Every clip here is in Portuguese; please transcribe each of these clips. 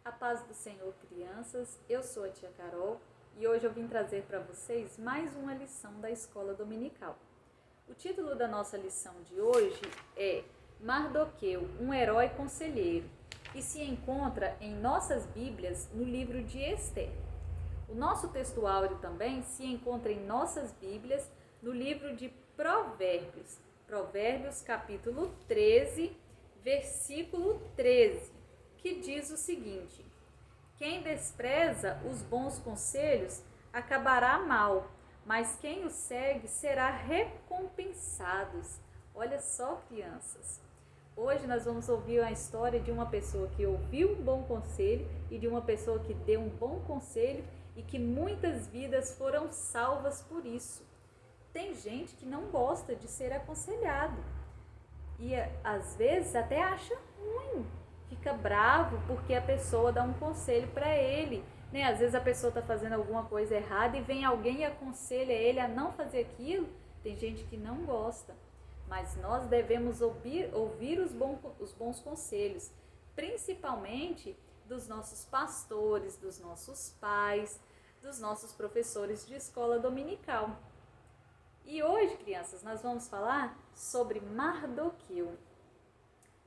A paz do Senhor, crianças. Eu sou a tia Carol e hoje eu vim trazer para vocês mais uma lição da escola dominical. O título da nossa lição de hoje é Mardoqueu, um herói conselheiro, e se encontra em nossas Bíblias no livro de Ester. O nosso texto áureo também se encontra em nossas Bíblias no livro de Provérbios, Provérbios capítulo 13, versículo 13, que diz o seguinte: quem despreza os bons conselhos acabará mal, mas quem os segue será recompensado. Olha só, crianças. Hoje nós vamos ouvir a história de uma pessoa que ouviu um bom conselho e de uma pessoa que deu um bom conselho e que muitas vidas foram salvas por isso. Tem gente que não gosta de ser aconselhado e às vezes até acha ruim, fica bravo porque a pessoa dá um conselho para ele, né? Às vezes a pessoa está fazendo alguma coisa errada e vem alguém e aconselha ele a não fazer aquilo. Tem gente que não gosta, mas nós devemos ouvir os bons conselhos, principalmente dos nossos pastores, dos nossos pais, dos nossos professores de escola dominical. E hoje, crianças, nós vamos falar sobre Mardoqueu.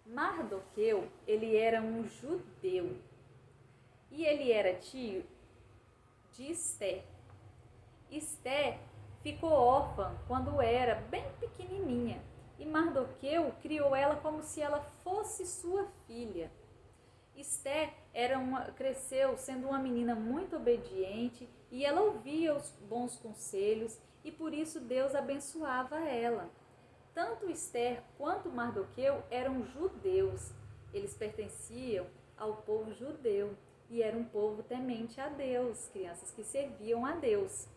Mardoqueu, ele era um judeu e ele era tio de Ester. Ester ficou órfã quando era bem pequenininha e Mardoqueu criou ela como se ela fosse sua filha. Ester cresceu sendo uma menina muito obediente e ela ouvia os bons conselhos e por isso Deus abençoava ela. Tanto Ester quanto Mardoqueu eram judeus. Eles pertenciam ao povo judeu e era um povo temente a Deus, crianças que serviam a Deus.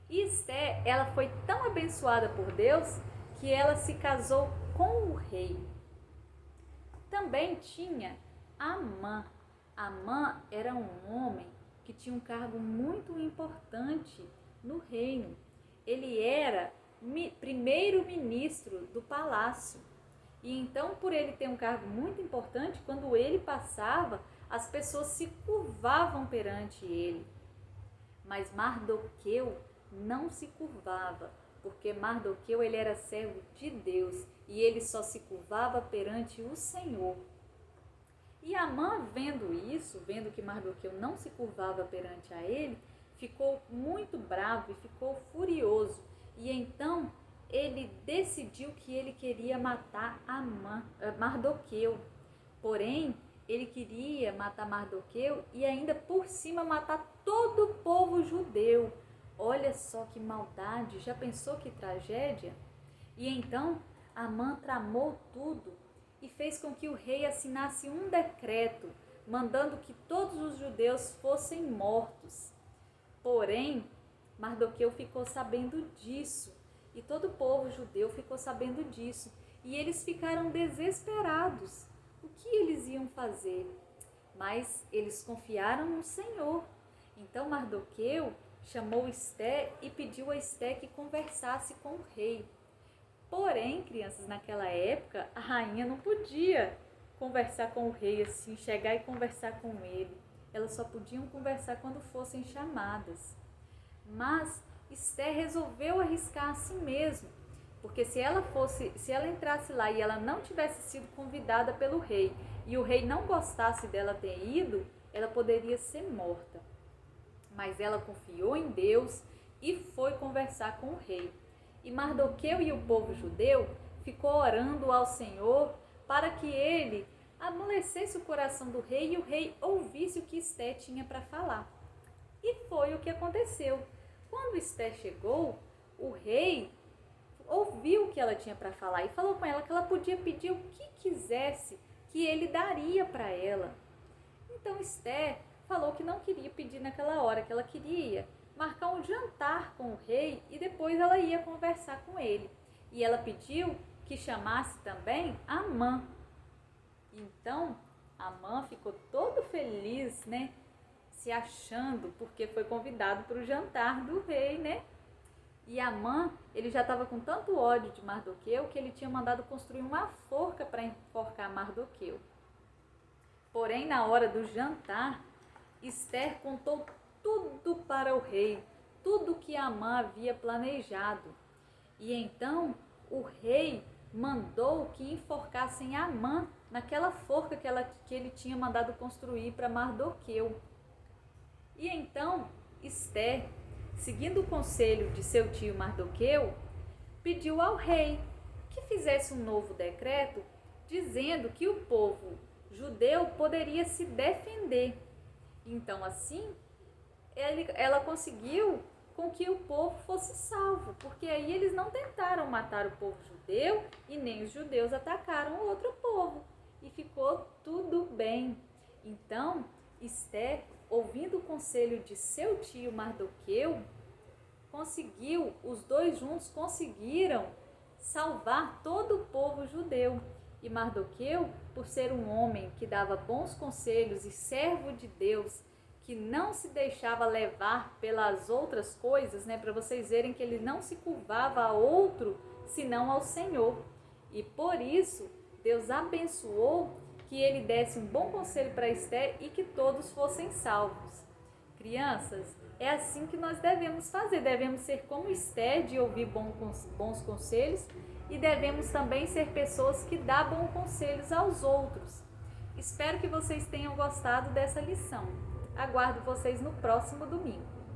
E Ester, ela foi tão abençoada por Deus que ela se casou com o rei. Também tinha Amã. Amã era um homem que tinha um cargo muito importante no reino. Ele era primeiro-ministro do palácio. E então, por ele ter um cargo muito importante, quando ele passava, as pessoas se curvavam perante ele. Mas Mardoqueu não se curvava, porque Mardoqueu ele era servo de Deus e ele só se curvava perante o Senhor. E Amã, vendo isso, vendo que Mardoqueu não se curvava perante a ele, ficou muito bravo e ficou furioso. E então ele decidiu que ele queria matar Mardoqueu. Porém, ele queria matar Mardoqueu e ainda por cima matar todo o povo judeu. Olha só que maldade, já pensou que tragédia? E então Amã tramou tudo e fez com que o rei assinasse um decreto mandando que todos os judeus fossem mortos. Porém, Mardoqueu ficou sabendo disso e todo o povo judeu ficou sabendo disso e eles ficaram desesperados. O que eles iam fazer? Mas eles confiaram no Senhor. Então Mardoqueu chamou Ester e pediu a Ester que conversasse com o rei. Porém, crianças, naquela época, a rainha não podia conversar com o rei assim, chegar e conversar com ele. Elas só podiam conversar quando fossem chamadas. Mas Ester resolveu arriscar a si mesmo, porque se ela entrasse lá e ela não tivesse sido convidada pelo rei e o rei não gostasse dela ter ido, ela poderia ser morta. Mas ela confiou em Deus e foi conversar com o rei. E Mardoqueu e o povo judeu ficou orando ao Senhor para que ele amolecesse o coração do rei e o rei ouvisse o que Ester tinha para falar. E foi o que aconteceu. Quando Ester chegou, o rei ouviu o que ela tinha para falar e falou com ela que ela podia pedir o que quisesse, que ele daria para ela. Então Ester falou que não queria pedir naquela hora, que ela queria marcar um jantar com o rei e depois ela ia conversar com ele. E ela pediu que chamasse também Amã. Então Amã ficou todo feliz, né? Se achando, porque foi convidado para o jantar do rei, né? E Amã, ele já estava com tanto ódio de Mardoqueu que ele tinha mandado construir uma forca para enforcar Mardoqueu. Porém, na hora do jantar, Esther contou tudo para o rei, tudo que Amã havia planejado. E então o rei mandou que enforcassem Amã naquela forca que ele tinha mandado construir para Mardoqueu. E então Esther, seguindo o conselho de seu tio Mardoqueu, pediu ao rei que fizesse um novo decreto dizendo que o povo judeu poderia se defender. Então, assim, ela conseguiu com que o povo fosse salvo, porque aí eles não tentaram matar o povo judeu e nem os judeus atacaram o outro povo e ficou tudo bem. Então, Esther, ouvindo o conselho de seu tio Mardoqueu, os dois juntos conseguiram salvar todo o povo judeu. E Mardoqueu, por ser um homem que dava bons conselhos e servo de Deus, que não se deixava levar pelas outras coisas, para vocês verem que ele não se curvava a outro, senão ao Senhor. E por isso, Deus abençoou que ele desse um bom conselho para Esther e que todos fossem salvos. Crianças, é assim que nós devemos fazer, devemos ser como Esther, de ouvir bons conselhos, e devemos também ser pessoas que dão bons conselhos aos outros. Espero que vocês tenham gostado dessa lição. Aguardo vocês no próximo domingo.